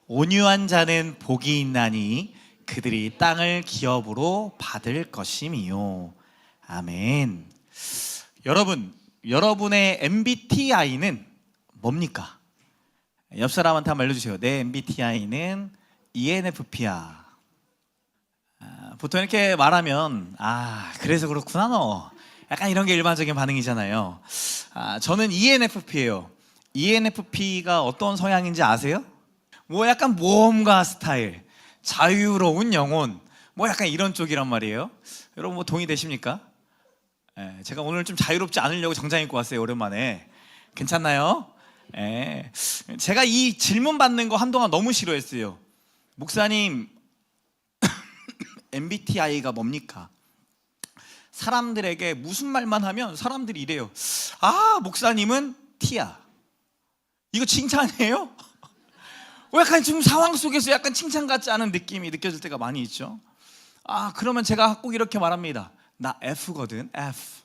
온유한 자는 복이 있나니 그들이 땅을 기업으로 받을 것임이요. 아멘. 여러분, 여러분의 MBTI는 뭡니까? 옆 사람한테 한번 알려주세요. 내 MBTI는 ENFP야. 보통 이렇게 말하면 그래서 그렇구나 너. 약간 이런 게 일반적인 반응이잖아요. 저는 ENFP예요. ENFP가 어떤 성향인지 아세요? 뭐 약간 모험가 스타일, 자유로운 영혼, 뭐 약간 이런 쪽이란 말이에요. 여러분 뭐 동의되십니까? 제가 오늘 좀 자유롭지 않으려고 정장 입고 왔어요. 오랜만에. 괜찮나요? 제가 이 질문 받는 거 한동안 너무 싫어했어요. 목사님, MBTI가 뭡니까? 사람들에게 무슨 말만 하면 사람들이 이래요. 목사님은 T야. 이거 칭찬이에요? 약간 지금 상황 속에서 약간 칭찬 같지 않은 느낌이 느껴질 때가 많이 있죠. 그러면 제가 꼭 이렇게 말합니다. 나 F거든, F.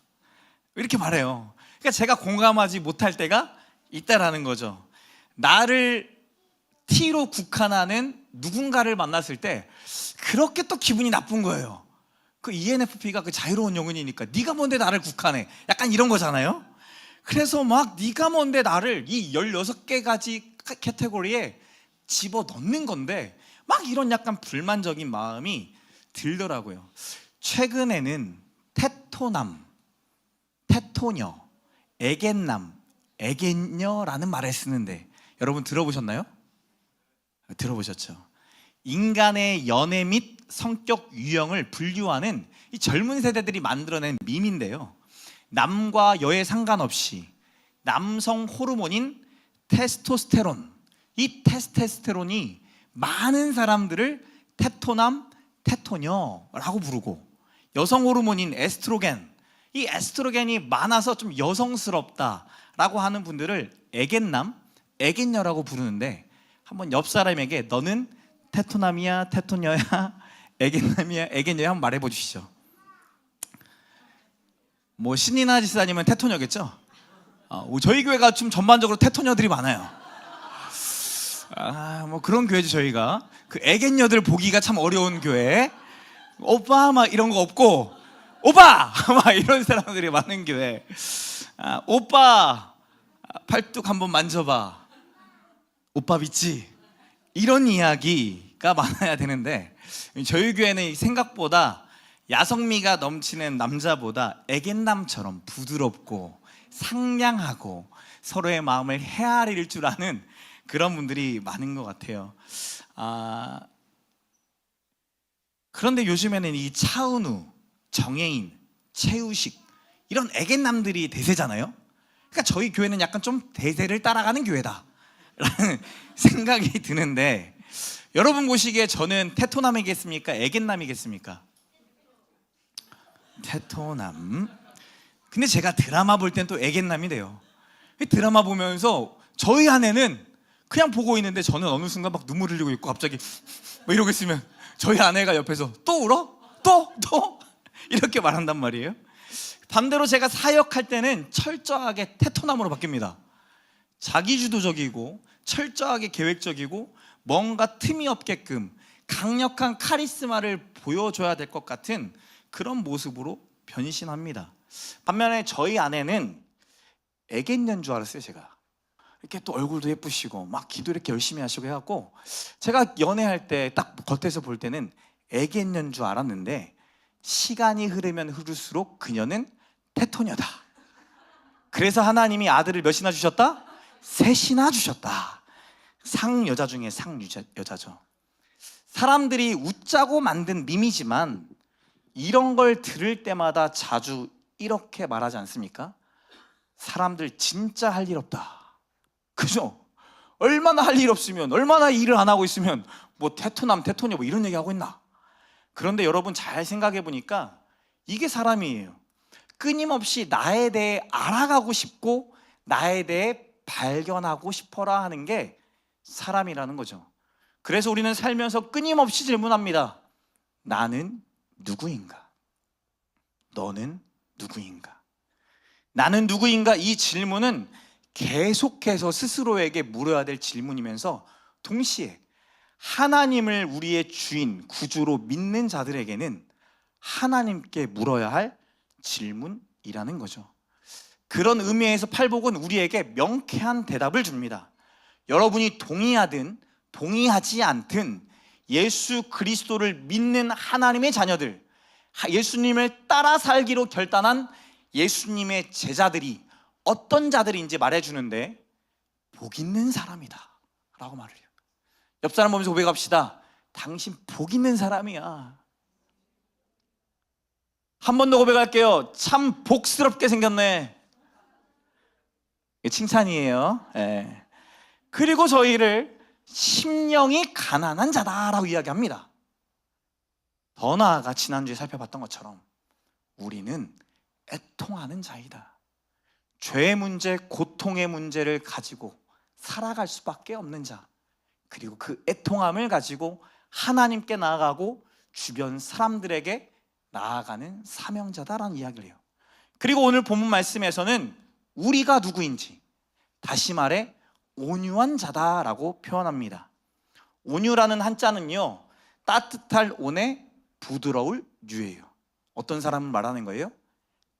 이렇게 말해요. 그러니까 제가 공감하지 못할 때가 있다라는 거죠. 나를 T로 국한하는 누군가를 만났을 때 그렇게 또 기분이 나쁜 거예요. 그 ENFP가 그 자유로운 영혼이니까 네가 뭔데 나를 국한해. 약간 이런 거잖아요. 그래서 막 네가 뭔데 나를 이 16개 가지 카테고리에 집어넣는 건데 막 이런 약간 불만적인 마음이 들더라고요. 최근에는 테토남, 테토녀, 애견남, 애견녀라는 말을 쓰는데 여러분 들어보셨나요? 들어보셨죠? 인간의 연애 및 성격 유형을 분류하는 이 젊은 세대들이 만들어낸 밈인데요. 남과 여에 상관없이 남성 호르몬인 테스토스테론, 이 테스토스테론이 많은 사람들을 테토남, 테토녀라고 부르고, 여성 호르몬인 에스트로겐, 이 에스트로겐이 많아서 좀 여성스럽다라고 하는 분들을 애견남, 애견녀라고 부르는데, 한번 옆 사람에게 너는 테토남이야, 테토녀야, 애견남이야, 애견녀야 한번 말해보 주시죠. 뭐 신이나 지사님은 테토녀겠죠? 저희 교회가 좀 전반적으로 테토녀들이 많아요. 뭐 그런 교회죠. 저희가 그 애견녀들 보기가 참 어려운 교회. 오빠 막 이런 거 없고 오빠 막 이런 사람들이 많은 교회. 오빠 팔뚝 한번 만져봐. 오빠 믿지? 이런 이야기가 많아야 되는데 저희 교회는 생각보다 야성미가 넘치는 남자보다 애견남처럼 부드럽고 상냥하고 서로의 마음을 헤아릴 줄 아는 그런 분들이 많은 것 같아요. 그런데 요즘에는 이 차은우, 정혜인, 최우식 이런 애견남들이 대세잖아요. 그러니까 저희 교회는 약간 좀 대세를 따라가는 교회다라는 생각이 드는데, 여러분 보시기에 저는 테토남이겠습니까? 애견남이겠습니까? 테토남. 근데 제가 드라마 볼 땐 또 애견남이 돼요. 드라마 보면서 저희 아내는 그냥 보고 있는데 저는 어느 순간 막 눈물 흘리고 있고 갑자기 뭐 이러고 있으면 저희 아내가 옆에서 또 울어? 또? 이렇게 말한단 말이에요. 반대로 제가 사역할 때는 철저하게 테토남으로 바뀝니다. 자기주도적이고 철저하게 계획적이고 뭔가 틈이 없게끔 강력한 카리스마를 보여줘야 될 것 같은 그런 모습으로 변신합니다. 반면에 저희 아내는 애견녀인 줄 알았어요. 제가 이렇게 또 얼굴도 예쁘시고 막 기도 이렇게 열심히 하시고 해갖고 제가 연애할 때 딱 겉에서 볼 때는 애견녀인 줄 알았는데 시간이 흐르면 흐를수록 그녀는 테토녀다. 그래서 하나님이 아들을 몇이나 주셨다? 셋이나 주셨다. 상여자 중에 상여자죠. 사람들이 웃자고 만든 밈이지만 이런 걸 들을 때마다 자주 이렇게 말하지 않습니까? 사람들 진짜 할 일 없다. 그죠? 얼마나 할 일 없으면, 얼마나 일을 안 하고 있으면 뭐 테토남, 테토녀 뭐 이런 얘기 하고 있나? 그런데 여러분 잘 생각해 보니까 이게 사람이에요. 끊임없이 나에 대해 알아가고 싶고 나에 대해 발견하고 싶어라 하는 게 사람이라는 거죠. 그래서 우리는 살면서 끊임없이 질문합니다. 나는 누구인가? 너는 누구인가? 나는 누구인가? 이 질문은 계속해서 스스로에게 물어야 될 질문이면서 동시에 하나님을 우리의 주인, 구주로 믿는 자들에게는 하나님께 물어야 할 질문이라는 거죠. 그런 의미에서 팔복은 우리에게 명쾌한 대답을 줍니다. 여러분이 동의하든 동의하지 않든 예수 그리스도를 믿는 하나님의 자녀들, 예수님을 따라 살기로 결단한 예수님의 제자들이 어떤 자들인지 말해주는데 복 있는 사람이다 라고 말을 해요. 옆 사람 보면서 고백합시다. 당신 복 있는 사람이야. 한 번 더 고백할게요. 참 복스럽게 생겼네. 칭찬이에요. 예. 그리고 저희를 심령이 가난한 자다라고 이야기합니다. 더 나아가 지난주에 살펴봤던 것처럼 우리는 애통하는 자이다. 죄의 문제, 고통의 문제를 가지고 살아갈 수밖에 없는 자, 그리고 그 애통함을 가지고 하나님께 나아가고 주변 사람들에게 나아가는 사명자다라는 이야기를 해요. 그리고 오늘 본문 말씀에서는 우리가 누구인지, 다시 말해 온유한 자다라고 표현합니다. 온유라는 한자는요, 따뜻할 온에 부드러울 유예요. 어떤 사람을 말하는 거예요?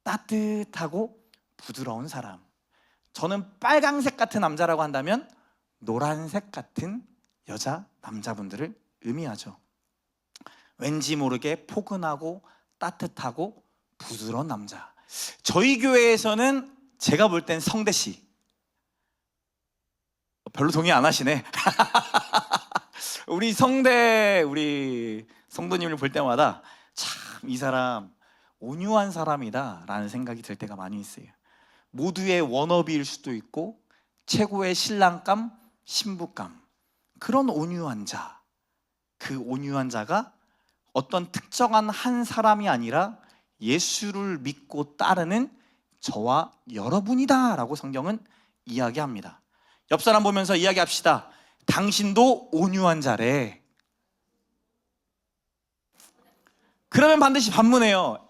따뜻하고 부드러운 사람. 저는 빨강색 같은 남자라고 한다면 노란색 같은 여자, 남자분들을 의미하죠. 왠지 모르게 포근하고 따뜻하고 부드러운 남자. 저희 교회에서는 제가 볼 땐 성대씨. 별로 동의 안 하시네. 우리 성도님을 볼 때마다 참 이 사람 온유한 사람이다 라는 생각이 들 때가 많이 있어요. 모두의 워너비일 수도 있고 최고의 신랑감, 신부감, 그런 온유한 자. 그 온유한 자가 어떤 특정한 한 사람이 아니라 예수를 믿고 따르는 저와 여러분이다 라고 성경은 이야기합니다. 옆 사람 보면서 이야기합시다. 당신도 온유한 자래. 그러면 반드시 반문해요.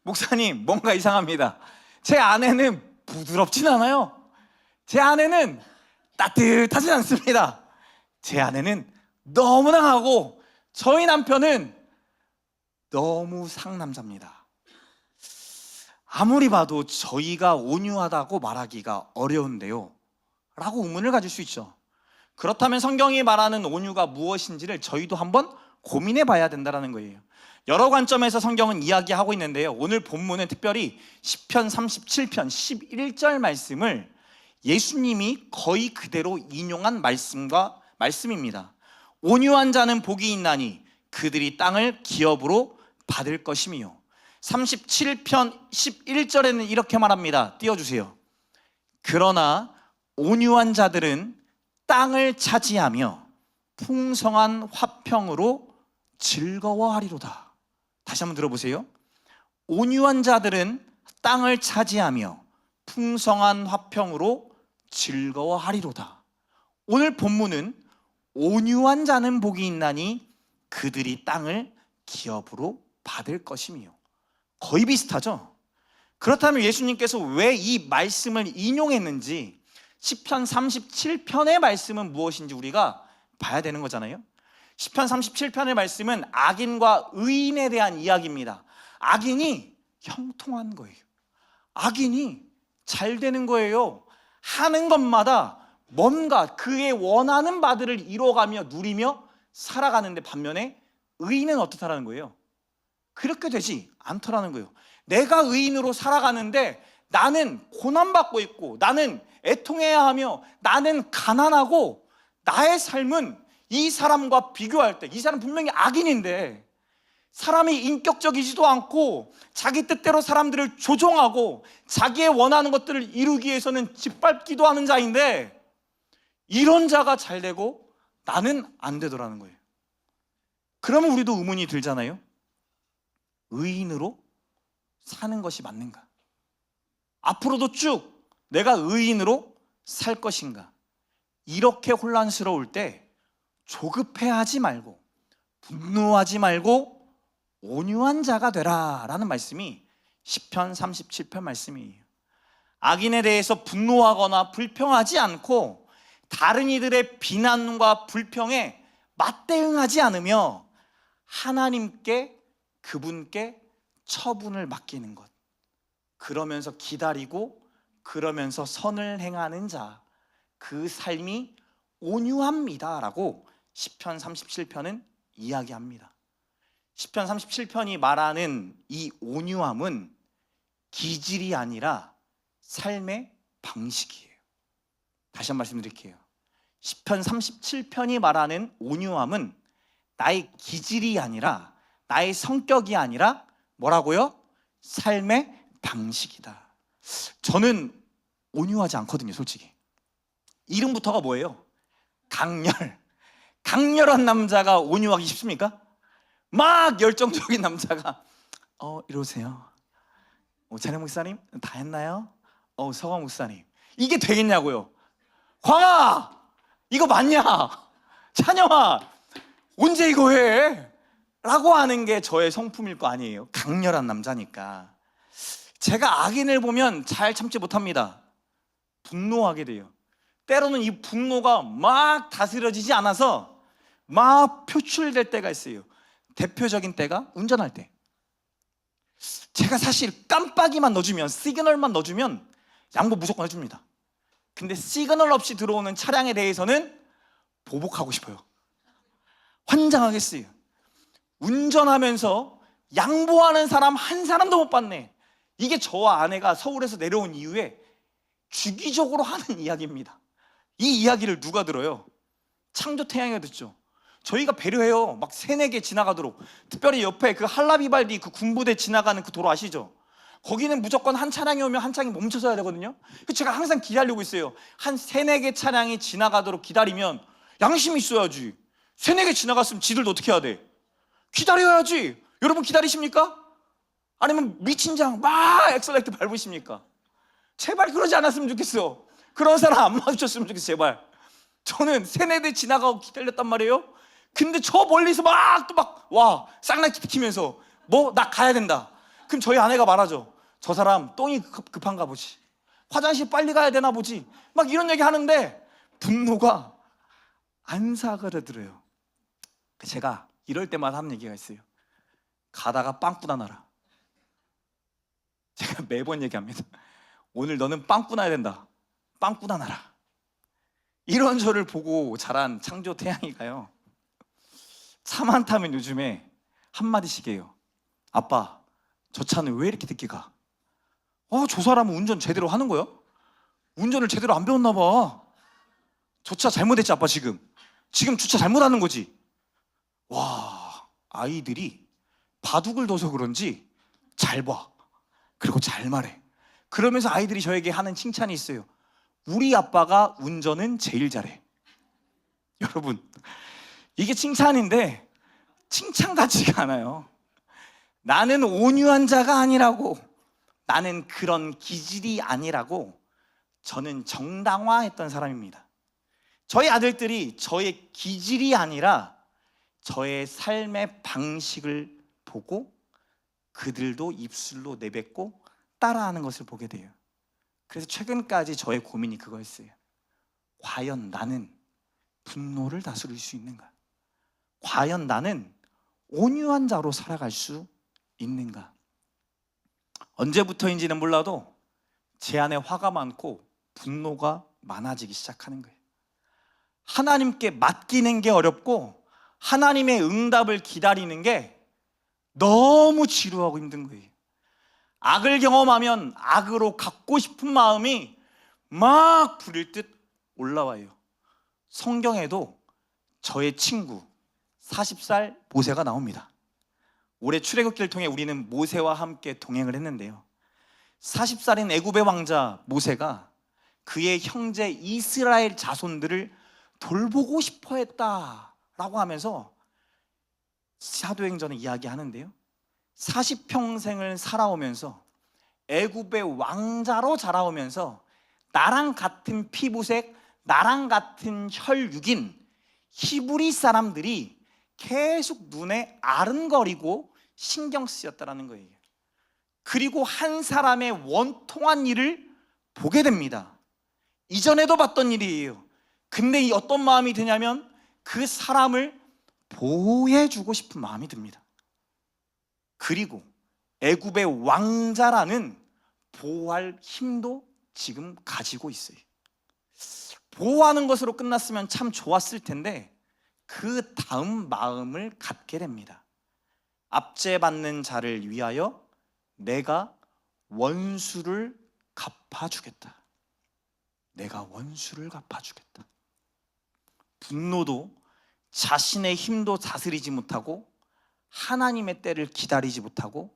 목사님 뭔가 이상합니다. 제 아내는 부드럽진 않아요. 제 아내는 따뜻하진 않습니다. 제 아내는 너무나 강하고 저희 남편은 너무 상남자입니다. 아무리 봐도 저희가 온유하다고 말하기가 어려운데요 라고 의문을 가질 수 있죠. 그렇다면 성경이 말하는 온유가 무엇인지를 저희도 한번 고민해 봐야 된다는 거예요. 여러 관점에서 성경은 이야기하고 있는데요, 오늘 본문은 특별히 시편 37편 11절 말씀을 예수님이 거의 그대로 인용한 말씀입니다. 온유한 자는 복이 있나니 그들이 땅을 기업으로 받을 것이며, 37편 11절에는 이렇게 말합니다. 띄워주세요. 그러나 온유한 자들은 땅을 차지하며 풍성한 화평으로 즐거워하리로다. 다시 한번 들어보세요. 온유한 자들은 땅을 차지하며 풍성한 화평으로 즐거워하리로다. 오늘 본문은 온유한 자는 복이 있나니 그들이 땅을 기업으로 받을 것이며, 거의 비슷하죠. 그렇다면 예수님께서 왜 이 말씀을 인용했는지, 시편 37편의 말씀은 무엇인지 우리가 봐야 되는 거잖아요. 시편 37편의 말씀은 악인과 의인에 대한 이야기입니다. 악인이 형통한 거예요. 악인이 잘 되는 거예요. 하는 것마다 뭔가 그의 원하는 바들을 이뤄가며 누리며 살아가는데, 반면에 의인은 어떻다라는 거예요? 그렇게 되지 않더라는 거예요. 내가 의인으로 살아가는데 나는 고난받고 있고, 나는 애통해야 하며, 나는 가난하고, 나의 삶은 이 사람과 비교할 때, 이 사람 분명히 악인인데 사람이 인격적이지도 않고 자기 뜻대로 사람들을 조종하고 자기의 원하는 것들을 이루기 위해서는 짓밟기도 하는 자인데, 이런 자가 잘 되고 나는 안 되더라는 거예요. 그러면 우리도 의문이 들잖아요. 의인으로 사는 것이 맞는가? 앞으로도 쭉 내가 의인으로 살 것인가? 이렇게 혼란스러울 때 조급해하지 말고 분노하지 말고 온유한 자가 되라 라는 말씀이 시편 37편 말씀이에요. 악인에 대해서 분노하거나 불평하지 않고 다른 이들의 비난과 불평에 맞대응하지 않으며 하나님께, 그분께 처분을 맡기는 것. 그러면서 기다리고 그러면서 선을 행하는 자, 그 삶이 온유합니다라고 시편 37편은 이야기합니다. 시편 37편이 말하는 이 온유함은 기질이 아니라 삶의 방식이에요. 다시 한 번 말씀드릴게요. 시편 37편이 말하는 온유함은 나의 기질이 아니라, 나의 성격이 아니라 뭐라고요? 삶의 방식이다. 저는 온유하지 않거든요, 솔직히. 이름부터가 뭐예요? 강렬. 강렬한 남자가 온유하기 쉽습니까? 막 열정적인 남자가 이러세요. 찬영 목사님 다 했나요? 서광 목사님 이게 되겠냐고요? 광아 이거 맞냐? 찬영아 언제 이거 해? 라고 하는 게 저의 성품일 거 아니에요. 강렬한 남자니까. 제가 악인을 보면 잘 참지 못합니다. 분노하게 돼요. 때로는 이 분노가 막 다스려지지 않아서 막 표출될 때가 있어요. 대표적인 때가 운전할 때. 제가 사실 깜빡이만 넣어주면, 시그널만 넣어주면 양보 무조건 해줍니다. 근데 시그널 없이 들어오는 차량에 대해서는 보복하고 싶어요. 환장하겠어요. 운전하면서 양보하는 사람 한 사람도 못 봤네. 이게 저와 아내가 서울에서 내려온 이후에 주기적으로 하는 이야기입니다. 이 이야기를 누가 들어요? 창조태양이가 듣죠. 저희가 배려해요. 막 3-4개 지나가도록. 특별히 옆에 그 할라비발디 그 군부대 지나가는 그 도로 아시죠? 거기는 무조건 한 차량이 오면 한 차량이 멈춰서야 되거든요. 그래서 제가 항상 기다리고 있어요. 한 3-4개 차량이 지나가도록 기다리면 양심이 있어야지. 3-4개 지나갔으면 지들도 어떻게 해야 돼? 기다려야지. 여러분 기다리십니까? 아니면 미친장 막 엑셀레이터 밟으십니까? 제발 그러지 않았으면 좋겠어. 그런 사람 안 마주쳤으면 좋겠어. 제발. 저는 3-4대 지나가고 기다렸단 말이에요. 근데 저 멀리서 와 쌍라이트 키면서 나 가야 된다. 그럼 저희 아내가 말하죠. 저 사람 똥이 급한가 보지, 화장실 빨리 가야 되나 보지, 막 이런 얘기 하는데 분노가 안 사그러들어요. 제가 이럴 때마다 하는 얘기가 있어요. 가다가 빵꾸나 나라. 제가 매번 얘기합니다. 오늘 너는 빵꾸나야 된다. 빵꾸나 나라. 이런 저를 보고 자란 창조 태양이가요, 차만 타면 요즘에 한마디씩 해요. 아빠 저 차는 왜 이렇게 늦게 가? 저 사람은 운전 제대로 하는 거야? 운전을 제대로 안 배웠나 봐. 저 차 잘못했지 아빠. 지금 주차 잘못하는 거지. 와, 아이들이 바둑을 둬서 그런지 잘 봐. 그리고 잘 말해. 그러면서 아이들이 저에게 하는 칭찬이 있어요. 우리 아빠가 운전은 제일 잘해. 여러분 이게 칭찬인데 칭찬 같지가 않아요. 나는 온유한 자가 아니라고, 나는 그런 기질이 아니라고 저는 정당화했던 사람입니다. 저희 아들들이 저의 기질이 아니라 저의 삶의 방식을 보고 그들도 입술로 내뱉고 따라하는 것을 보게 돼요. 그래서 최근까지 저의 고민이 그거였어요. 과연 나는 분노를 다스릴 수 있는가? 과연 나는 온유한 자로 살아갈 수 있는가? 언제부터인지는 몰라도 제 안에 화가 많고 분노가 많아지기 시작하는 거예요. 하나님께 맡기는 게 어렵고 하나님의 응답을 기다리는 게 너무 지루하고 힘든 거예요. 악을 경험하면 악으로 갚고 싶은 마음이 막 부릴 듯 올라와요. 성경에도 저의 친구 40살 모세가 나옵니다. 올해 출애굽기를 통해 우리는 모세와 함께 동행을 했는데요, 40살인 애굽의 왕자 모세가 그의 형제 이스라엘 자손들을 돌보고 싶어 했다라고 하면서 사도행전을 이야기하는데요, 40평생을 살아오면서 애굽의 왕자로 자라오면서 나랑 같은 피부색, 나랑 같은 혈육인 히브리 사람들이 계속 눈에 아른거리고 신경 쓰였다라는 거예요. 그리고 한 사람의 원통한 일을 보게 됩니다. 이전에도 봤던 일이에요. 근데 이 어떤 마음이 드냐면 그 사람을 보호해주고 싶은 마음이 듭니다. 그리고 애굽의 왕자라는 보호할 힘도 지금 가지고 있어요. 보호하는 것으로 끝났으면 참 좋았을 텐데 그 다음 마음을 갖게 됩니다. 압제받는 자를 위하여 내가 원수를 갚아주겠다. 내가 원수를 갚아주겠다. 분노도 자신의 힘도 다스리지 못하고 하나님의 때를 기다리지 못하고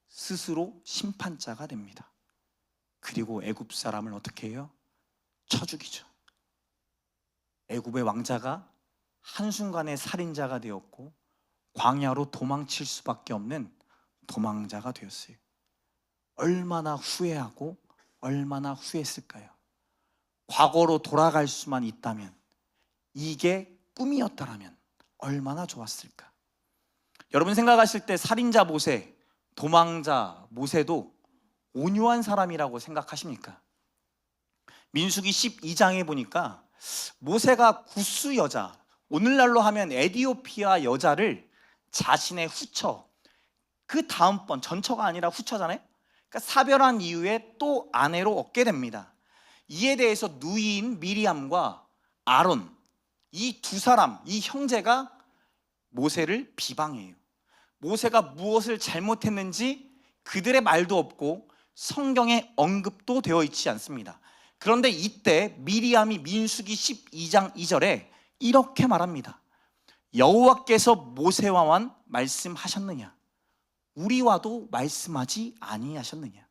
스스로 심판자가 됩니다. 그리고 애굽 사람을 어떻게 해요? 쳐 죽이죠. 애굽의 왕자가 한순간에 살인자가 되었고 광야로 도망칠 수밖에 없는 도망자가 되었어요. 얼마나 후회하고 얼마나 후회했을까요? 과거로 돌아갈 수만 있다면, 이게 꿈이었다라면 얼마나 좋았을까? 여러분 생각하실 때 살인자 모세, 도망자 모세도 온유한 사람이라고 생각하십니까? 민수기 12장에 보니까 모세가 구스 여자, 오늘날로 하면 에디오피아 여자를 자신의 후처, 그 다음번 전처가 아니라 후처잖아요. 그러니까 사별한 이후에 또 아내로 얻게 됩니다. 이에 대해서 누이인 미리암과 아론, 이 두 사람, 이 형제가 모세를 비방해요. 모세가 무엇을 잘못했는지 그들의 말도 없고 성경에 언급도 되어 있지 않습니다. 그런데 이때 미리암이 민수기 12장 2절에 이렇게 말합니다. 여호와께서 모세와만 말씀하셨느냐? 우리와도 말씀하지 아니하셨느냐?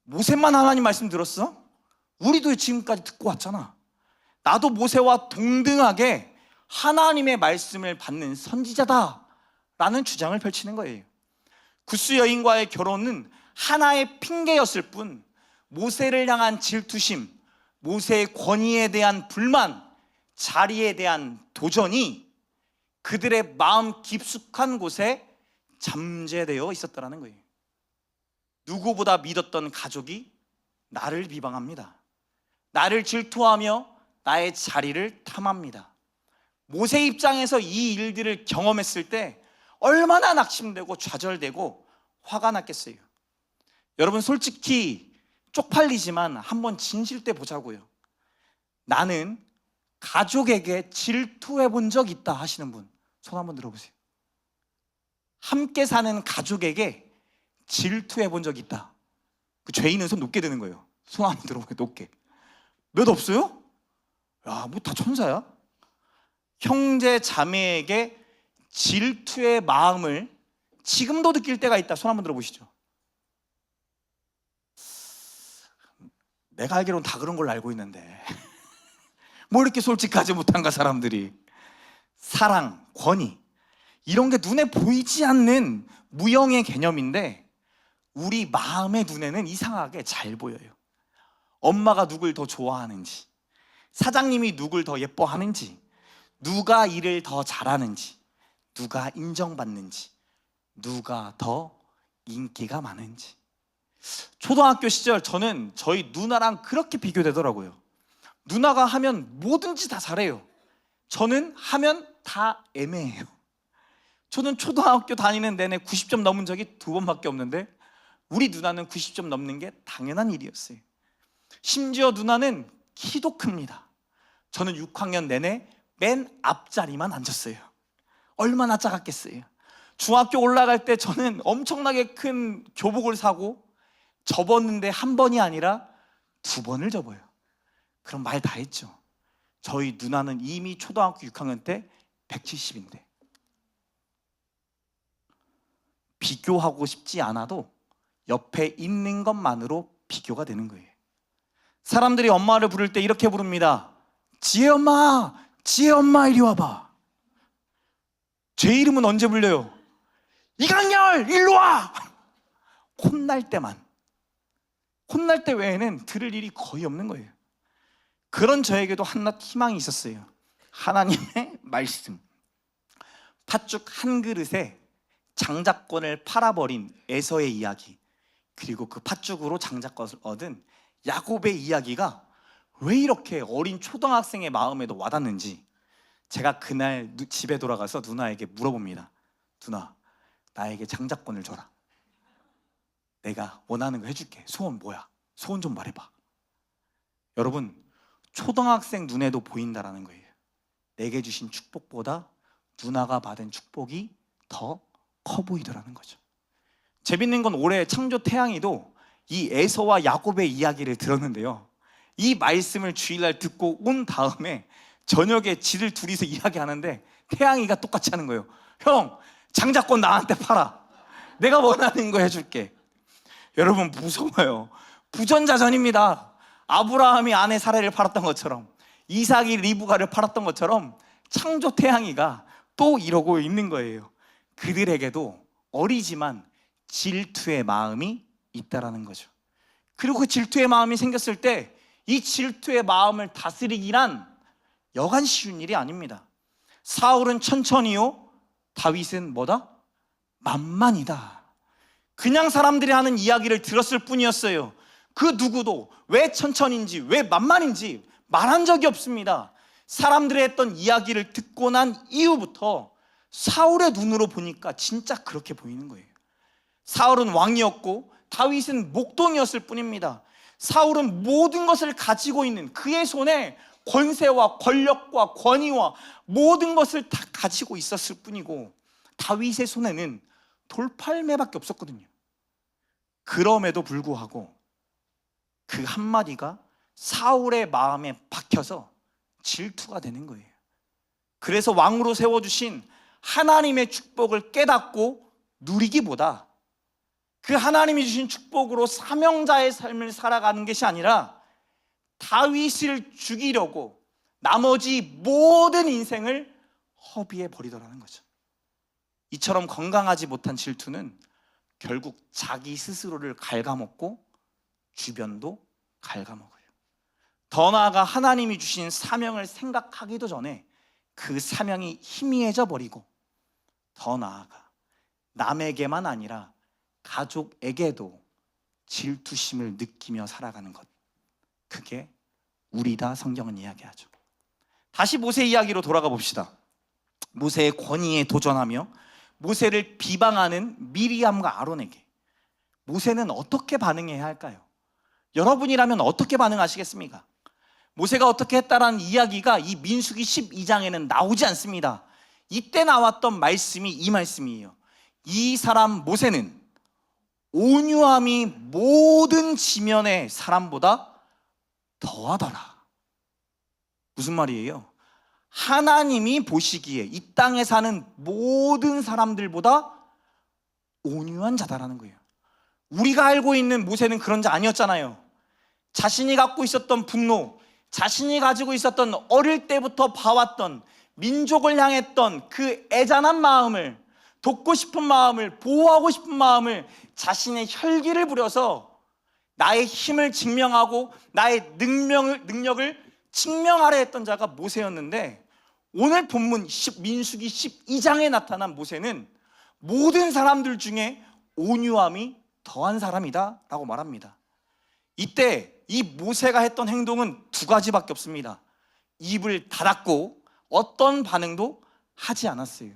모세만 하나님 말씀 들었어? 우리도 지금까지 듣고 왔잖아. 나도 모세와 동등하게 하나님의 말씀을 받는 선지자다 라는 주장을 펼치는 거예요. 구스 여인과의 결혼은 하나의 핑계였을 뿐 모세를 향한 질투심, 모세의 권위에 대한 불만, 자리에 대한 도전이 그들의 마음 깊숙한 곳에 잠재되어 있었다는 거예요. 누구보다 믿었던 가족이 나를 비방합니다. 나를 질투하며 나의 자리를 탐합니다. 모세 입장에서 이 일들을 경험했을 때 얼마나 낙심되고 좌절되고 화가 났겠어요. 여러분 솔직히 쪽팔리지만 한번 진실돼 보자고요. 나는 가족에게 질투해 본 적 있다 하시는 분 손 한번 들어보세요. 함께 사는 가족에게 질투해 본 적 있다. 그 죄인은 손 높게 드는 거예요. 손 한번 들어보세요. 높게. 몇 없어요? 야, 뭐 다 천사야? 형제 자매에게 질투의 마음을 지금도 느낄 때가 있다. 손 한번 들어보시죠. 내가 알기로는 다 그런 걸로 알고 있는데 뭐 이렇게 솔직하지 못한가 사람들이. 사랑, 권위 이런 게 눈에 보이지 않는 무형의 개념인데 우리 마음의 눈에는 이상하게 잘 보여요. 엄마가 누굴 더 좋아하는지, 사장님이 누굴 더 예뻐하는지, 누가 일을 더 잘하는지, 누가 인정받는지, 누가 더 인기가 많은지. 초등학교 시절 저는 저희 누나랑 그렇게 비교되더라고요. 누나가 하면 뭐든지 다 잘해요. 저는 하면 다 애매해요. 저는 초등학교 다니는 내내 90점 넘은 적이 2번밖에 없는데 우리 누나는 90점 넘는 게 당연한 일이었어요. 심지어 누나는 키도 큽니다. 저는 6학년 내내 맨 앞자리만 앉았어요. 얼마나 작았겠어요. 중학교 올라갈 때 저는 엄청나게 큰 교복을 사고 접었는데 한 번이 아니라 2번을 접어요. 그럼 말 다 했죠. 저희 누나는 이미 초등학교 6학년 때 170인데 비교하고 싶지 않아도 옆에 있는 것만으로 비교가 되는 거예요. 사람들이 엄마를 부를 때 이렇게 부릅니다. 지혜 엄마, 지혜 엄마 이리 와봐. 제 이름은 언제 불려요? 이강렬 일로 와. 혼날 때만. 혼날 때 외에는 들을 일이 거의 없는 거예요. 그런 저에게도 한낱 희망이 있었어요. 하나님의 말씀. 팥죽 한 그릇에 장자권을 팔아버린 에서의 이야기, 그리고 그 팥죽으로 장자권을 얻은 야곱의 이야기가 왜 이렇게 어린 초등학생의 마음에도 와닿는지 제가 그날 집에 돌아가서 누나에게 물어봅니다. 누나, 나에게 장자권을 줘라. 내가 원하는 거 해줄게. 소원 뭐야? 소원 좀 말해봐. 여러분, 초등학생 눈에도 보인다라는 거예요. 내게 주신 축복보다 누나가 받은 축복이 더 커 보이더라는 거죠. 재밌는 건 올해 창조 태양이도 이 에서와 야곱의 이야기를 들었는데요, 이 말씀을 주일날 듣고 온 다음에 저녁에 지들 둘이서 이야기하는데 태양이가 똑같이 하는 거예요. 형, 장자권 나한테 팔아. 내가 원하는 거 해줄게. 여러분, 무서워요. 부전자전입니다. 아브라함이 아내 사라를 팔았던 것처럼, 이삭이 리브가를 팔았던 것처럼 창조 태양이가 또 이러고 있는 거예요. 그들에게도 어리지만 질투의 마음이 있다라는 거죠. 그리고 그 질투의 마음이 생겼을 때 이 질투의 마음을 다스리기란 여간 쉬운 일이 아닙니다. 사울은 천천히요, 다윗은 뭐다? 만만이다. 그냥 사람들이 하는 이야기를 들었을 뿐이었어요. 그 누구도 왜 천천인지 왜 만만인지 말한 적이 없습니다. 사람들이 했던 이야기를 듣고 난 이후부터 사울의 눈으로 보니까 진짜 그렇게 보이는 거예요. 사울은 왕이었고 다윗은 목동이었을 뿐입니다. 사울은 모든 것을 가지고 있는, 그의 손에 권세와 권력과 권위와 모든 것을 다 가지고 있었을 뿐이고 다윗의 손에는 돌팔매밖에 없었거든요. 그럼에도 불구하고 그 한마디가 사울의 마음에 박혀서 질투가 되는 거예요. 그래서 왕으로 세워주신 하나님의 축복을 깨닫고 누리기보다 그 하나님이 주신 축복으로 사명자의 삶을 살아가는 것이 아니라 다윗을 죽이려고 나머지 모든 인생을 허비해 버리더라는 거죠. 이처럼 건강하지 못한 질투는 결국 자기 스스로를 갉아먹고 주변도 갉아먹어요. 더 나아가 하나님이 주신 사명을 생각하기도 전에 그 사명이 희미해져 버리고, 더 나아가 남에게만 아니라 가족에게도 질투심을 느끼며 살아가는 것, 그게 우리다 성경은 이야기하죠. 다시 모세 이야기로 돌아가 봅시다. 모세의 권위에 도전하며 모세를 비방하는 미리암과 아론에게 모세는 어떻게 반응해야 할까요? 여러분이라면 어떻게 반응하시겠습니까? 모세가 어떻게 했다라는 이야기가 이 민수기 12장에는 나오지 않습니다. 이때 나왔던 말씀이 이 말씀이에요. 이 사람 모세는 온유함이 모든 지면의 사람보다 더하더라. 무슨 말이에요? 하나님이 보시기에 이 땅에 사는 모든 사람들보다 온유한 자다라는 거예요. 우리가 알고 있는 모세는 그런 자 아니었잖아요. 자신이 갖고 있었던 분노, 자신이 가지고 있었던 어릴 때부터 봐왔던 민족을 향했던 그 애잔한 마음을, 돕고 싶은 마음을, 보호하고 싶은 마음을 자신의 혈기를 부려서 나의 힘을 증명하고 나의 능력을 증명하려 했던 자가 모세였는데, 오늘 본문 민수기 12장에 나타난 모세는 모든 사람들 중에 온유함이 더한 사람이다 라고 말합니다. 이때 이 모세가 했던 행동은 두 가지밖에 없습니다. 입을 닫았고 어떤 반응도 하지 않았어요.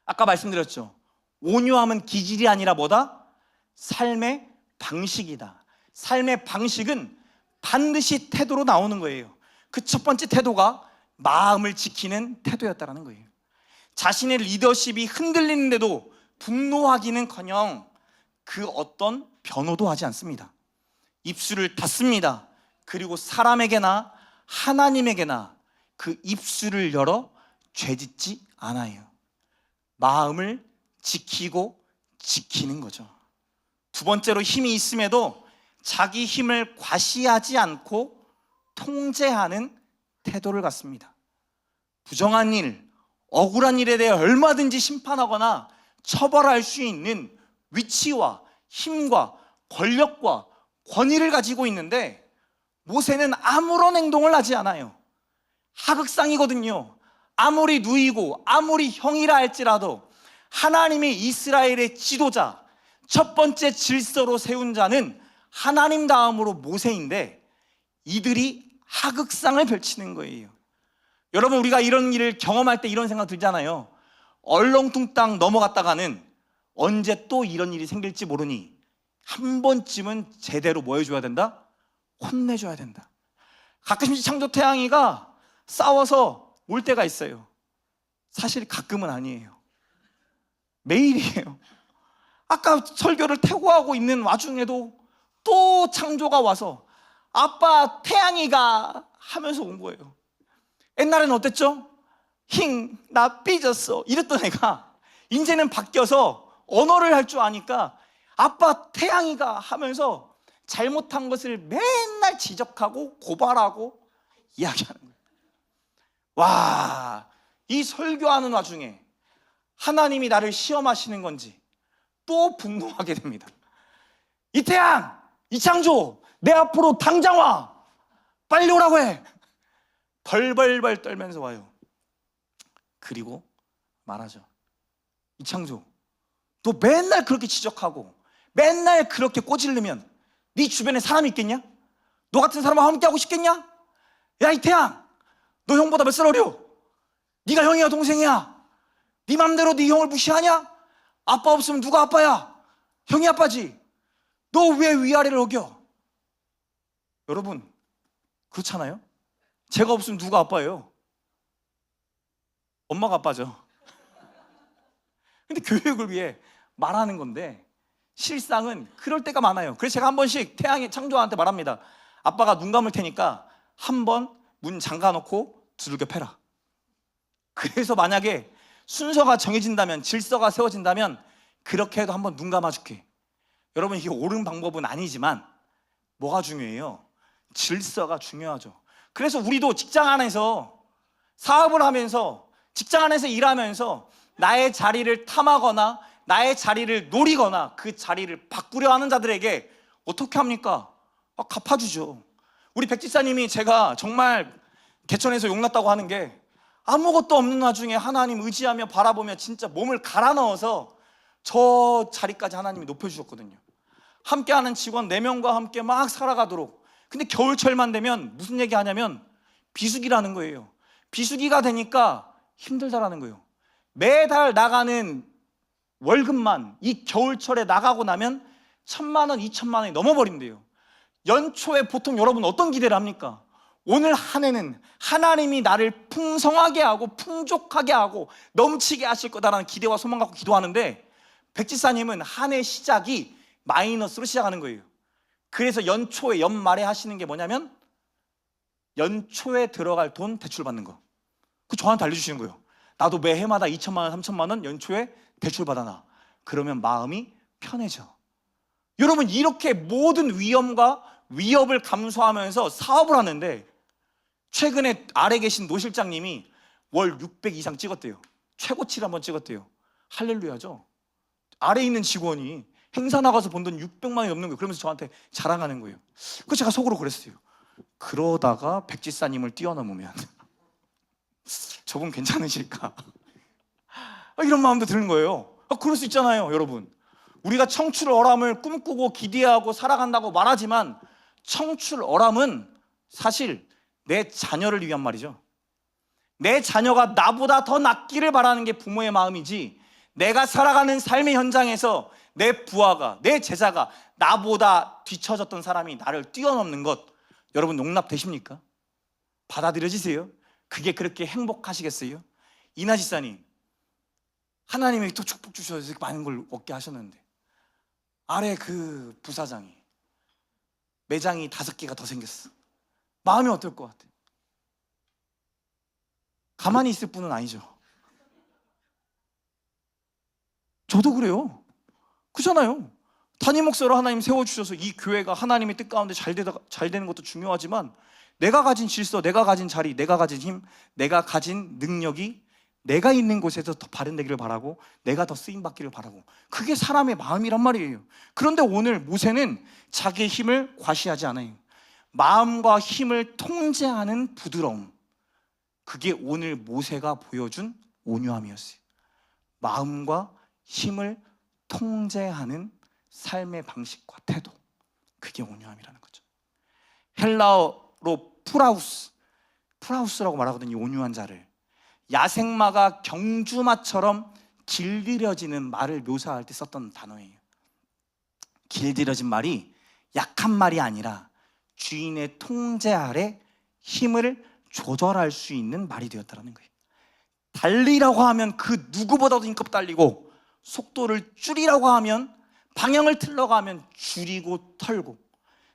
아까 말씀드렸죠. 온유함은 기질이 아니라 뭐다? 삶의 방식이다. 삶의 방식은 반드시 태도로 나오는 거예요. 그 첫 번째 태도가 마음을 지키는 태도였다는 거예요. 자신의 리더십이 흔들리는데도 분노하기는커녕 그 어떤 변호도 하지 않습니다. 입술을 닫습니다. 그리고 사람에게나 하나님에게나 그 입술을 열어 죄짓지 않아요. 마음을 지키고 지키는 거죠. 두 번째로 힘이 있음에도 자기 힘을 과시하지 않고 통제하는 태도를 갖습니다. 부정한 일, 억울한 일에 대해 얼마든지 심판하거나 처벌할 수 있는 위치와 힘과 권력과 권위를 가지고 있는데 모세는 아무런 행동을 하지 않아요. 하극상이거든요. 아무리 누이고 아무리 형이라 할지라도 하나님이 이스라엘의 지도자, 첫 번째 질서로 세운 자는 하나님 다음으로 모세인데 이들이 하극상을 펼치는 거예요. 여러분, 우리가 이런 일을 경험할 때 이런 생각 들잖아요. 얼렁뚱땅 넘어갔다가는 언제 또 이런 일이 생길지 모르니 한 번쯤은 제대로 뭐 해줘야 된다? 혼내줘야 된다. 가끔씩 창조태양이가 싸워서 올 때가 있어요. 사실 가끔은 아니에요. 매일이에요. 아까 설교를 퇴고하고 있는 와중에도 또 창조가 와서 아빠 태양이가 하면서 온 거예요. 옛날에는 어땠죠? 나 삐졌어 이랬던 애가 이제는 바뀌어서 언어를 할 줄 아니까 아빠 태양이가 하면서 잘못한 것을 맨날 지적하고 고발하고 이야기하는 거예요. 와, 이 설교하는 와중에 하나님이 나를 시험하시는 건지 또 분노하게 됩니다. 이태양, 이창조, 내 앞으로 당장 와! 빨리 오라고 해! 벌벌벌 떨면서 와요. 그리고 말하죠. 이창조, 너 맨날 그렇게 지적하고 맨날 그렇게 꼬질르면 네 주변에 사람이 있겠냐? 너 같은 사람과 함께하고 싶겠냐? 야, 이태양, 너 형보다 몇 살 어려? 네가 형이야 동생이야? 네 맘대로 네 형을 무시하냐? 아빠 없으면 누가 아빠야? 형이 아빠지. 너 왜 위아래를 어겨? 여러분, 그렇잖아요? 제가 없으면 누가 아빠예요? 엄마가 아빠죠. 근데 교육을 위해 말하는 건데 실상은 그럴 때가 많아요. 그래서 제가 한 번씩 태양의 창조한테 말합니다. 아빠가 눈 감을 테니까 한 번 문 잠가놓고 두들겨 패라. 그래서 만약에 순서가 정해진다면, 질서가 세워진다면 그렇게 해도 한번 눈 감아줄게. 여러분, 이게 옳은 방법은 아니지만 뭐가 중요해요? 질서가 중요하죠. 그래서 우리도 직장 안에서 사업을 하면서, 직장 안에서 일하면서 나의 자리를 탐하거나 나의 자리를 노리거나 그 자리를 바꾸려 하는 자들에게 어떻게 합니까? 갚아주죠. 우리 백 집사님이 제가 정말 개천에서 용났다고 하는 게 아무것도 없는 와중에 하나님 의지하며 바라보며 진짜 몸을 갈아 넣어서 저 자리까지 하나님이 높여주셨거든요. 함께하는 직원 4명과 함께 막 살아가도록. 근데 겨울철만 되면 무슨 얘기 하냐면 비수기라는 거예요. 비수기가 되니까 힘들다라는 거예요. 매달 나가는 월급만 이 겨울철에 나가고 나면 1,000만 원, 2,000만 원이 넘어버린대요. 연초에 보통 여러분 어떤 기대를 합니까? 오늘 한 해는 하나님이 나를 풍성하게 하고 풍족하게 하고 넘치게 하실 거다라는 기대와 소망 갖고 기도하는데 백지사님은 한 해 시작이 마이너스로 시작하는 거예요. 그래서 연초에 연말에 하시는 게 뭐냐면 연초에 들어갈 돈 대출 받는 거. 그 저한테 알려주시는 거예요. 나도 매해마다 2,000만 원, 3,000만 원 연초에 대출 받아놔. 그러면 마음이 편해져. 여러분, 이렇게 모든 위험과 위협을 감수하면서 사업을 하는데 최근에 아래 계신 노 실장님이 월 600 이상 찍었대요. 최고치를 한번 찍었대요. 할렐루야죠. 아래 있는 직원이 행사 나가서 번 돈 600만 원이 넘는 거예요. 그러면서 저한테 자랑하는 거예요. 그래서 제가 속으로 그랬어요. 그러다가 백지사님을 뛰어넘으면 저분 괜찮으실까? 이런 마음도 드는 거예요. 그럴 수 있잖아요, 여러분. 우리가 청출어람을 꿈꾸고 기대하고 살아간다고 말하지만 청출어람은 사실 내 자녀를 위한 말이죠. 내 자녀가 나보다 더 낫기를 바라는 게 부모의 마음이지, 내가 살아가는 삶의 현장에서 내 부하가, 내 제자가 나보다 뒤처졌던 사람이 나를 뛰어넘는 것, 여러분 용납되십니까? 받아들여지세요? 그게 그렇게 행복하시겠어요? 이나 지사님, 하나님이 또 축복 주셔서 이렇게 많은 걸 얻게 하셨는데 아래 그 부사장이 매장이 5개가 더 생겼어. 마음이 어떨 것 같아? 가만히 있을 분은 아니죠. 저도 그래요. 그렇잖아요. 담임 목사로 하나님 세워주셔서 이 교회가 하나님의 뜻 가운데 잘 되는 것도 중요하지만 내가 가진 질서, 내가 가진 자리, 내가 가진 힘, 내가 가진 능력이 내가 있는 곳에서 더 발현되기를 바라고 내가 더 쓰임받기를 바라고, 그게 사람의 마음이란 말이에요. 그런데 오늘 모세는 자기의 힘을 과시하지 않아요. 마음과 힘을 통제하는 부드러움, 그게 오늘 모세가 보여준 온유함이었어요. 마음과 힘을 통제하는 삶의 방식과 태도, 그게 온유함이라는 거죠. 헬라어로 프라우스라고 말하거든요. 온유한 자를. 야생마가 경주마처럼 길들여지는 말을 묘사할 때 썼던 단어예요. 길들여진 말이 약한 말이 아니라 주인의 통제 아래 힘을 조절할 수 있는 말이 되었다는 거예요. 달리라고 하면 그 누구보다도 힘껏 달리고, 속도를 줄이라고 하면, 방향을 틀라고 하면 줄이고 털고,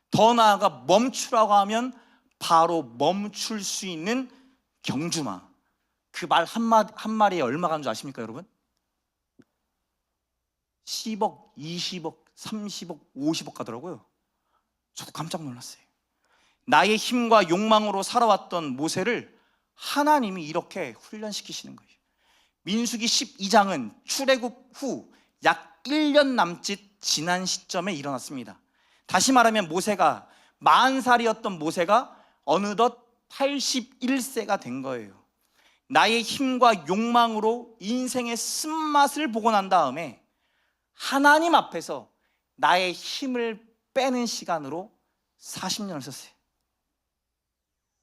더 나아가 멈추라고 하면 바로 멈출 수 있는 경주마. 그 말 한 마리에 얼마 가는 줄 아십니까, 여러분? 10억, 20억, 30억, 50억 가더라고요. 저도 깜짝 놀랐어요. 나의 힘과 욕망으로 살아왔던 모세를 하나님이 이렇게 훈련시키시는 거예요. 민수기 12장은 출애굽 후 약 1년 남짓 지난 시점에 일어났습니다. 다시 말하면 모세가 40살이었던 모세가 어느덧 81세가 된 거예요. 나의 힘과 욕망으로 인생의 쓴맛을 보고 난 다음에 하나님 앞에서 나의 힘을 빼는 시간으로 40년을 썼어요.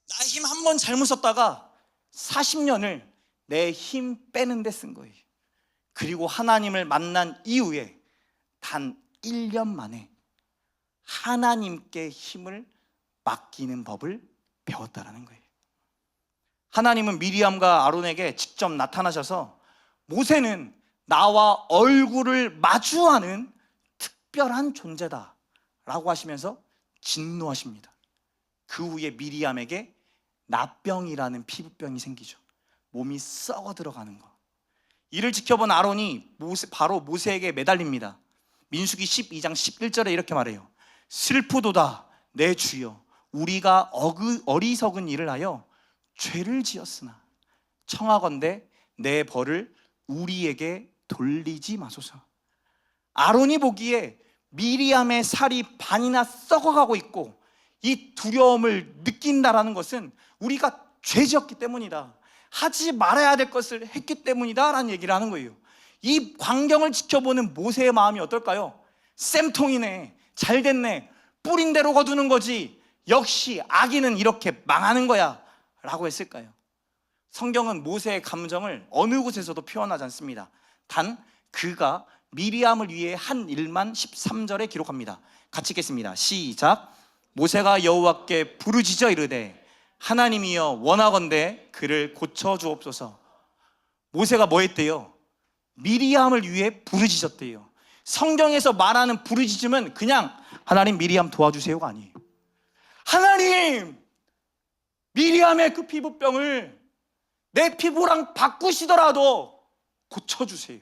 나의 힘 한 번 잘못 썼다가 40년을 내 힘 빼는 데 쓴 거예요. 그리고 하나님을 만난 이후에 단 1년 만에 하나님께 힘을 맡기는 법을 배웠다라는 거예요. 하나님은 미리암과 아론에게 직접 나타나셔서 모세는 나와 얼굴을 마주하는 특별한 존재다 라고 하시면서 진노하십니다. 그 후에 미리암에게 나병이라는 피부병이 생기죠. 몸이 썩어 들어가는 거. 이를 지켜본 아론이 바로 모세에게 매달립니다. 민수기 12장 11절에 이렇게 말해요. 슬프도다 내 주여, 우리가 어리석은 일을 하여 죄를 지었으나 청하건대 내 벌을 우리에게 돌리지 마소서. 아론이 보기에 미리암의 살이 반이나 썩어가고 있고 이 두려움을 느낀다라는 것은 우리가 죄 지었기 때문이다, 하지 말아야 될 것을 했기 때문이다 라는 얘기를 하는 거예요. 이 광경을 지켜보는 모세의 마음이 어떨까요? 쌤통이네, 잘됐네, 뿌린 대로 거두는 거지, 역시 악인은 이렇게 망하는 거야 라고 했을까요? 성경은 모세의 감정을 어느 곳에서도 표현하지 않습니다. 단 그가 미리암을 위해 한 일만 13절에 기록합니다. 같이 읽겠습니다. 시작. 모세가 여호와께 부르짖어 이르되 하나님이여 원하건대 그를 고쳐주옵소서. 모세가 뭐 했대요? 미리암을 위해 부르짖었대요. 성경에서 말하는 부르짖음은 그냥 하나님 미리암 도와주세요가 아니에요. 하나님, 미리암의 그 피부병을 내 피부랑 바꾸시더라도 고쳐주세요.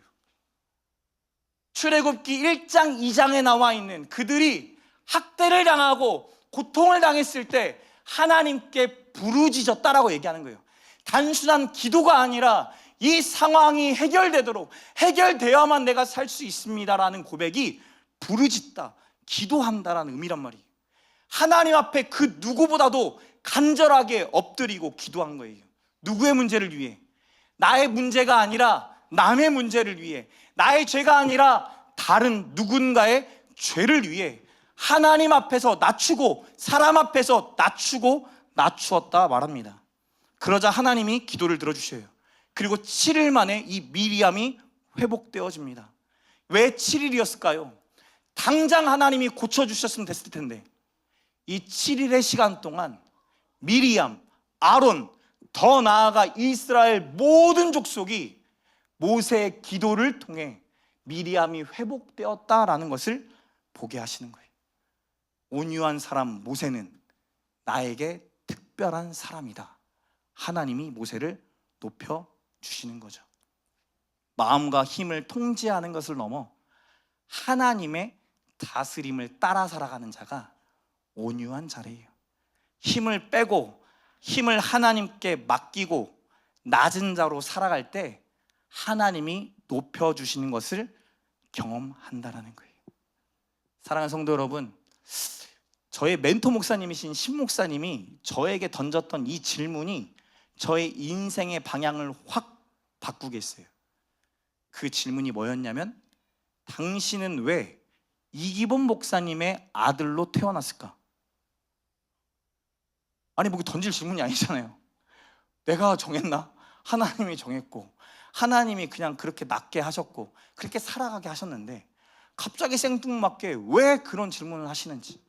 출애굽기 1장 2장에 나와 있는 그들이 학대를 당하고 고통을 당했을 때 하나님께 부르짖었다라고 얘기하는 거예요. 단순한 기도가 아니라 이 상황이 해결되도록, 해결되어야만 내가 살 수 있습니다라는 고백이 부르짖다, 기도한다라는 의미란 말이에요. 하나님 앞에 그 누구보다도 간절하게 엎드리고 기도한 거예요. 누구의 문제를 위해? 나의 문제가 아니라 남의 문제를 위해, 나의 죄가 아니라 다른 누군가의 죄를 위해 하나님 앞에서 낮추고 사람 앞에서 낮추었다 말합니다. 그러자 하나님이 기도를 들어주셔요. 그리고 7일 만에 이 미리암이 회복되어집니다. 왜 7일이었을까요? 당장 하나님이 고쳐주셨으면 됐을 텐데 이 7일의 시간 동안 미리암, 아론, 더 나아가 이스라엘 모든 족속이 모세의 기도를 통해 미리암이 회복되었다라는 것을 보게 하시는 거예요. 온유한 사람 모세는 나에게 특별한 사람이다. 하나님이 모세를 높여주시는 거죠. 마음과 힘을 통제하는 것을 넘어 하나님의 다스림을 따라 살아가는 자가 온유한 자래요. 힘을 빼고 힘을 하나님께 맡기고 낮은 자로 살아갈 때 하나님이 높여주시는 것을 경험한다는 거예요. 사랑하는 성도 여러분, 저의 멘토 목사님이신 신 목사님이 저에게 던졌던 이 질문이 저의 인생의 방향을 확 바꾸게 했어요. 그 질문이 뭐였냐면, 당신은 왜 이기범 목사님의 아들로 태어났을까? 아니 뭐 던질 질문이 아니잖아요. 내가 정했나? 하나님이 정했고 하나님이 그냥 그렇게 낫게 하셨고 그렇게 살아가게 하셨는데 갑자기 생뚱맞게 왜 그런 질문을 하시는지.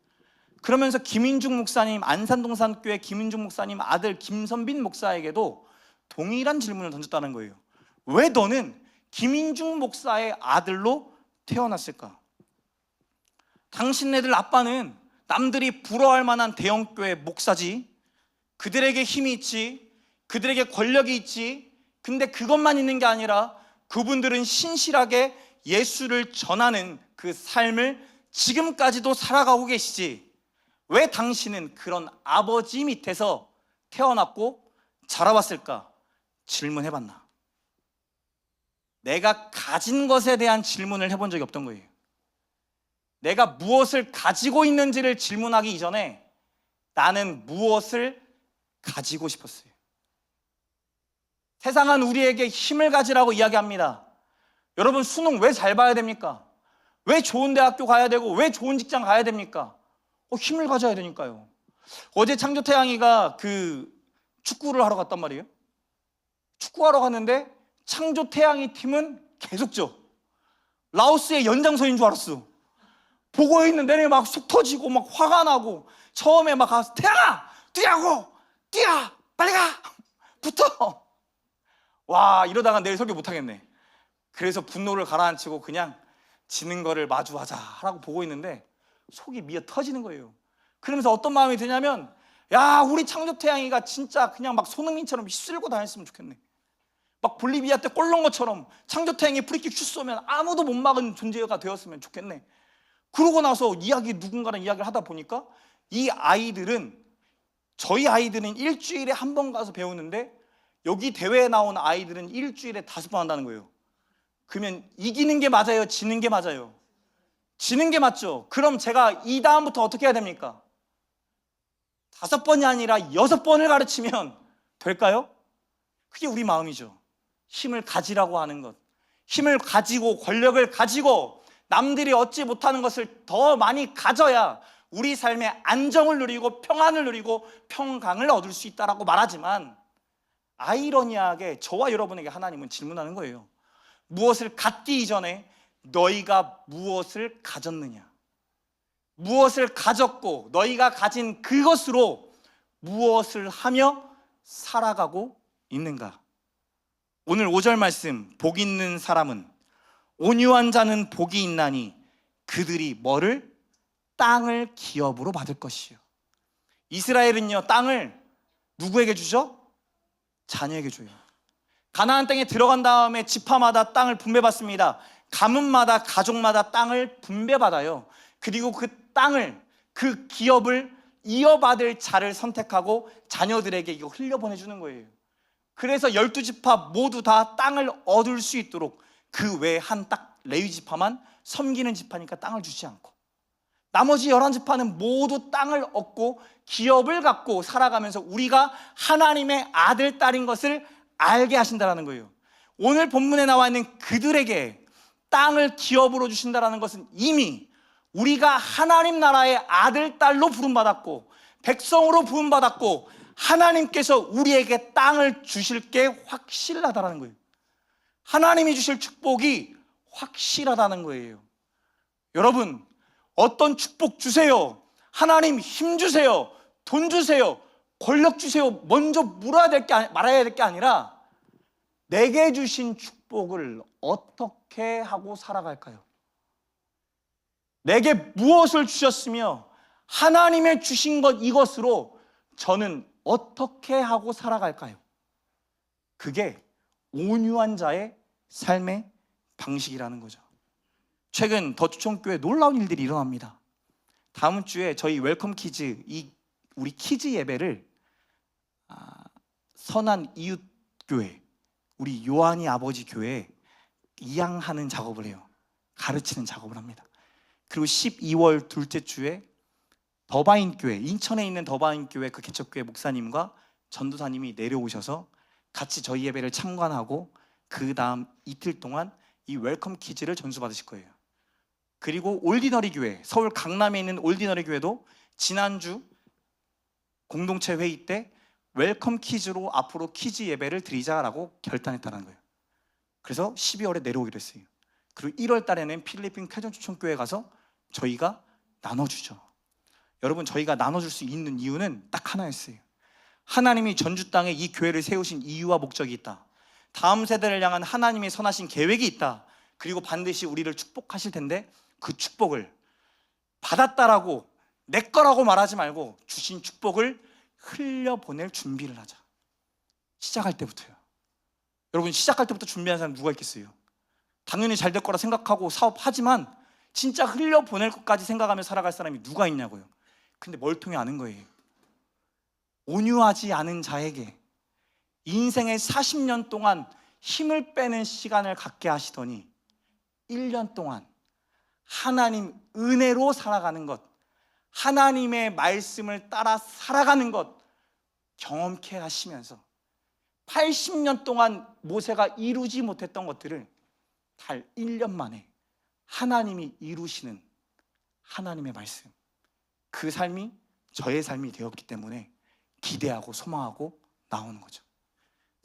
그러면서 김인중 목사님, 안산동산교회 김인중 목사님 아들 김선빈 목사에게도 동일한 질문을 던졌다는 거예요. 왜 너는 김인중 목사의 아들로 태어났을까? 당신네들 아빠는 남들이 부러워할 만한 대형교회 목사지, 그들에게 힘이 있지, 그들에게 권력이 있지. 근데 그것만 있는 게 아니라 그분들은 신실하게 예수를 전하는 그 삶을 지금까지도 살아가고 계시지. 왜 당신은 그런 아버지 밑에서 태어났고 자라왔을까? 질문해봤나? 내가 가진 것에 대한 질문을 해본 적이 없던 거예요. 내가 무엇을 가지고 있는지를 질문하기 이전에 나는 무엇을 가지고 싶었어요. 세상은 우리에게 힘을 가지라고 이야기합니다. 여러분, 수능 왜 잘 봐야 됩니까? 왜 좋은 대학교 가야 되고 왜 좋은 직장 가야 됩니까? 힘을 가져야 되니까요. 어제 창조태양이가 축구를 하러 갔단 말이에요. 축구하러 갔는데 창조태양이 팀은 계속 져. 라오스의 연장선인 줄 알았어. 보고 있는 내내 막 속 터지고 막 화가 나고 처음에 막 가서 태양아! 뛰라고! 뛰어! 빨리 가! 붙어! 와, 이러다가 내일 설교 못하겠네. 그래서 분노를 가라앉히고 그냥 지는 거를 마주하자라고 보고 있는데 속이 미어 터지는 거예요. 그러면서 어떤 마음이 드냐면, 야, 우리 창조태양이가 진짜 그냥 막 손흥민처럼 휩쓸고 다녔으면 좋겠네. 막 볼리비아 때 골 넣은 것처럼 창조태양이 프리킥 슛 쏘면 아무도 못 막은 존재가 되었으면 좋겠네. 그러고 나서 누군가랑 이야기를 하다 보니까 이 아이들은, 저희 아이들은 일주일에 한 번 가서 배우는데 여기 대회에 나온 아이들은 일주일에 5번 한다는 거예요. 그러면 이기는 게 맞아요? 지는 게 맞아요? 지는 게 맞죠? 그럼 제가 이 다음부터 어떻게 해야 됩니까? 5번이 아니라 6번을 가르치면 될까요? 그게 우리 마음이죠. 힘을 가지라고 하는 것, 힘을 가지고 권력을 가지고 남들이 얻지 못하는 것을 더 많이 가져야 우리 삶의 안정을 누리고 평안을 누리고 평강을 얻을 수 있다라고 말하지만, 아이러니하게 저와 여러분에게 하나님은 질문하는 거예요. 무엇을 갖기 이전에 너희가 무엇을 가졌느냐? 무엇을 가졌고 너희가 가진 그것으로 무엇을 하며 살아가고 있는가? 오늘 5절 말씀, 복 있는 사람은, 온유한 자는 복이 있나니 그들이 뭐를? 땅을 기업으로 받을 것이요. 이스라엘은요, 땅을 누구에게 주죠? 자녀에게 줘요. 가나안 땅에 들어간 다음에 지파마다 땅을 분배받습니다. 가문마다, 가족마다 땅을 분배받아요. 그리고 그 땅을, 그 기업을 이어받을 자를 선택하고 자녀들에게 이거 흘려보내주는 거예요. 그래서 12지파 모두 다 땅을 얻을 수 있도록, 그 외에 한 딱 레위 지파만 섬기는 지파니까 땅을 주지 않고, 나머지 11지파는 모두 땅을 얻고 기업을 갖고 살아가면서 우리가 하나님의 아들, 딸인 것을 알게 하신다는 거예요. 오늘 본문에 나와 있는 그들에게 땅을 기업으로 주신다는 것은 이미 우리가 하나님 나라의 아들, 딸로 부름받았고 백성으로 부름받았고 하나님께서 우리에게 땅을 주실 게 확실하다는 거예요. 하나님이 주실 축복이 확실하다는 거예요. 여러분, 어떤 축복 주세요, 하나님 힘 주세요, 돈 주세요, 권력 주세요, 먼저 말아야 될 게 아니라 내게 주신 축복을 어떻게 하고 살아갈까요? 내게 무엇을 주셨으며 하나님의 주신 것 이것으로 저는 어떻게 하고 살아갈까요? 그게 온유한 자의 삶의 방식이라는 거죠. 최근 더추천교회 놀라운 일들이 일어납니다. 다음 주에 저희 웰컴 키즈, 우리 키즈 예배를 선한 이웃교회, 우리 요한이 아버지 교회에 이양하는 작업을 해요. 가르치는 작업을 합니다. 그리고 12월 둘째 주에 더바인교회, 인천에 있는 더바인교회 그 개척교회 목사님과 전도사님이 내려오셔서 같이 저희 예배를 참관하고 그 다음 이틀 동안 이 웰컴 키즈를 전수받으실 거예요. 그리고 올디너리 교회, 서울 강남에 있는 올디너리 교회도 지난주 공동체 회의 때 웰컴 퀴즈로 앞으로 퀴즈 예배를 드리자라고 결단했다는 거예요. 그래서 12월에 내려오기로 했어요. 그리고 1월 달에는 필리핀 쾌전추천교회 가서 저희가 나눠주죠. 여러분, 저희가 나눠줄 수 있는 이유는 딱 하나였어요. 하나님이 전주 땅에 이 교회를 세우신 이유와 목적이 있다. 다음 세대를 향한 하나님의 선하신 계획이 있다. 그리고 반드시 우리를 축복하실 텐데 그 축복을 받았다라고 내 거라고 말하지 말고 주신 축복을 흘려보낼 준비를 하자. 시작할 때부터요. 여러분, 시작할 때부터 준비한 사람 누가 있겠어요? 당연히 잘 될 거라 생각하고 사업하지만 진짜 흘려보낼 것까지 생각하며 살아갈 사람이 누가 있냐고요. 근데 멀통이 아는 거예요. 온유하지 않은 자에게 인생의 40년 동안 힘을 빼는 시간을 갖게 하시더니 1년 동안 하나님 은혜로 살아가는 것, 하나님의 말씀을 따라 살아가는 것 경험케 하시면서 80년 동안 모세가 이루지 못했던 것들을 달 1년 만에 하나님이 이루시는 하나님의 말씀, 그 삶이 저의 삶이 되었기 때문에 기대하고 소망하고 나오는 거죠.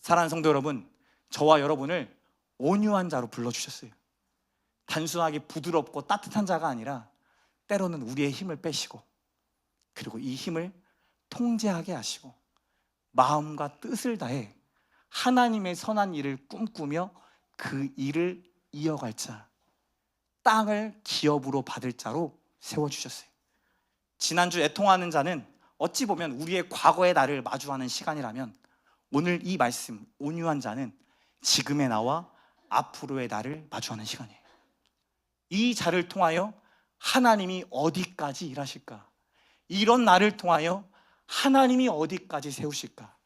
사랑하는 성도 여러분, 저와 여러분을 온유한 자로 불러주셨어요. 단순하게 부드럽고 따뜻한 자가 아니라 때로는 우리의 힘을 빼시고, 그리고 이 힘을 통제하게 하시고 마음과 뜻을 다해 하나님의 선한 일을 꿈꾸며 그 일을 이어갈 자, 땅을 기업으로 받을 자로 세워주셨어요. 지난주 애통하는 자는 어찌 보면 우리의 과거의 나를 마주하는 시간이라면, 오늘 이 말씀 온유한 자는 지금의 나와 앞으로의 나를 마주하는 시간이에요. 이 자를 통하여 하나님이 어디까지 일하실까? 이런 나를 통하여 하나님이 어디까지 세우실까?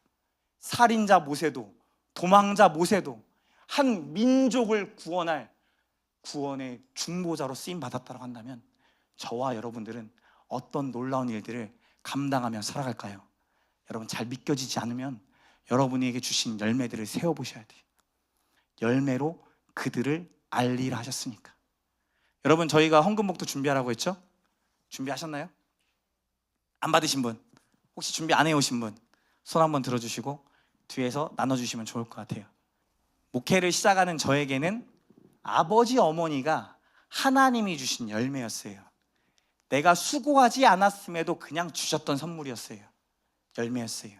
살인자 모세도, 도망자 모세도 한 민족을 구원할 구원의 중보자로 쓰임 받았다고 한다면, 저와 여러분들은 어떤 놀라운 일들을 감당하며 살아갈까요? 여러분, 잘 믿겨지지 않으면 여러분에게 주신 열매들을 세워보셔야 돼요. 열매로 그들을 알리라 하셨으니까. 여러분, 저희가 헌금목도 준비하라고 했죠? 준비하셨나요? 안 받으신 분, 혹시 준비 안 해오신 분 손 한번 들어주시고 뒤에서 나눠주시면 좋을 것 같아요. 목회를 시작하는 저에게는 아버지 어머니가 하나님이 주신 열매였어요. 내가 수고하지 않았음에도 그냥 주셨던 선물이었어요. 열매였어요.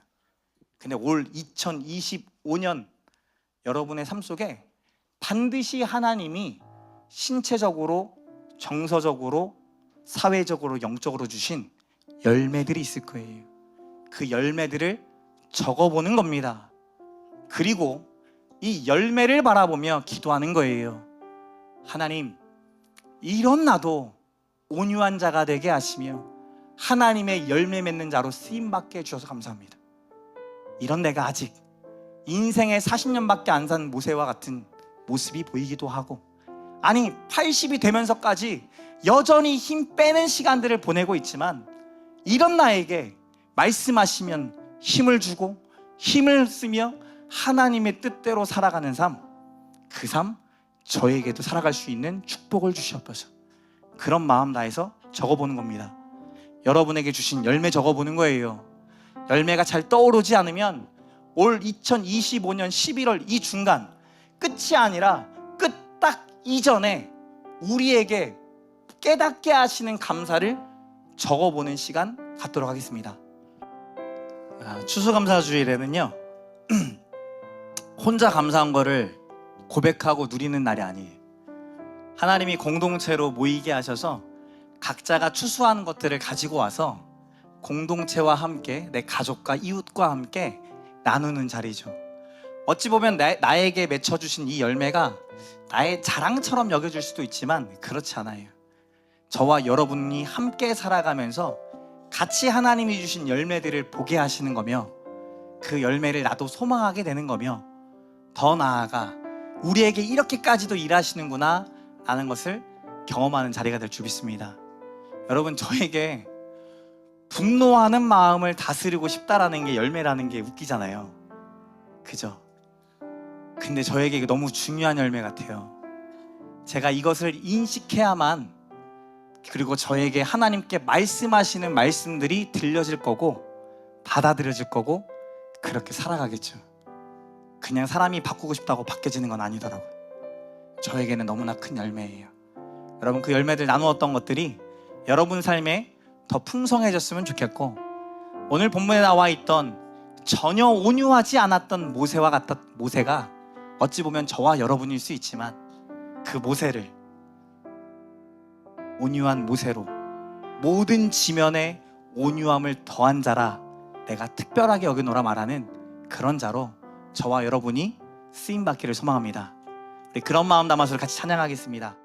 근데 올 2025년 여러분의 삶 속에 반드시 하나님이 신체적으로, 정서적으로, 사회적으로, 영적으로 주신 열매들이 있을 거예요. 그 열매들을 적어보는 겁니다. 그리고 이 열매를 바라보며 기도하는 거예요. 하나님, 이런 나도 온유한 자가 되게 하시며 하나님의 열매 맺는 자로 쓰임받게 해주셔서 감사합니다. 이런 내가 아직 인생의 40년밖에 안 산 모세와 같은 모습이 보이기도 하고, 아니 80이 되면서까지 여전히 힘 빼는 시간들을 보내고 있지만, 이런 나에게 말씀하시면 힘을 주고 힘을 쓰며 하나님의 뜻대로 살아가는 삶, 그 삶 저에게도 살아갈 수 있는 축복을 주시옵소서. 그런 마음 다해서 적어보는 겁니다. 여러분에게 주신 열매 적어보는 거예요. 열매가 잘 떠오르지 않으면 올 2025년 11월 이 중간, 끝이 아니라 끝 딱 이전에 우리에게 깨닫게 하시는 감사를 적어보는 시간 갖도록 하겠습니다. 추수감사주일에는요 혼자 감사한 거를 고백하고 누리는 날이 아니에요. 하나님이 공동체로 모이게 하셔서 각자가 추수하는 것들을 가지고 와서 공동체와 함께, 내 가족과 이웃과 함께 나누는 자리죠. 어찌 보면 나에게 맺혀주신 이 열매가 나의 자랑처럼 여겨질 수도 있지만 그렇지 않아요. 저와 여러분이 함께 살아가면서 같이 하나님이 주신 열매들을 보게 하시는 거며, 그 열매를 나도 소망하게 되는 거며, 더 나아가 우리에게 이렇게까지도 일하시는구나 라는 것을 경험하는 자리가 될 줄 믿습니다. 여러분, 저에게 분노하는 마음을 다스리고 싶다라는 게 열매라는 게 웃기잖아요. 그죠? 근데 저에게 이게 너무 중요한 열매 같아요. 제가 이것을 인식해야만, 그리고 저에게 하나님께 말씀하시는 말씀들이 들려질 거고, 받아들여질 거고 그렇게 살아가겠죠. 그냥 사람이 바꾸고 싶다고 바뀌어지는 건 아니더라고요. 저에게는 너무나 큰 열매예요. 여러분, 그 열매들 나누었던 것들이 여러분 삶에 더 풍성해졌으면 좋겠고, 오늘 본문에 나와 있던 전혀 온유하지 않았던 모세가 어찌 보면 저와 여러분일 수 있지만, 그 모세를 온유한 모세로 모든 지면에 온유함을 더한 자라 내가 특별하게 여겨노라 말하는 그런 자로 저와 여러분이 쓰임받기를 소망합니다. 우리 그런 마음 담아서 같이 찬양하겠습니다.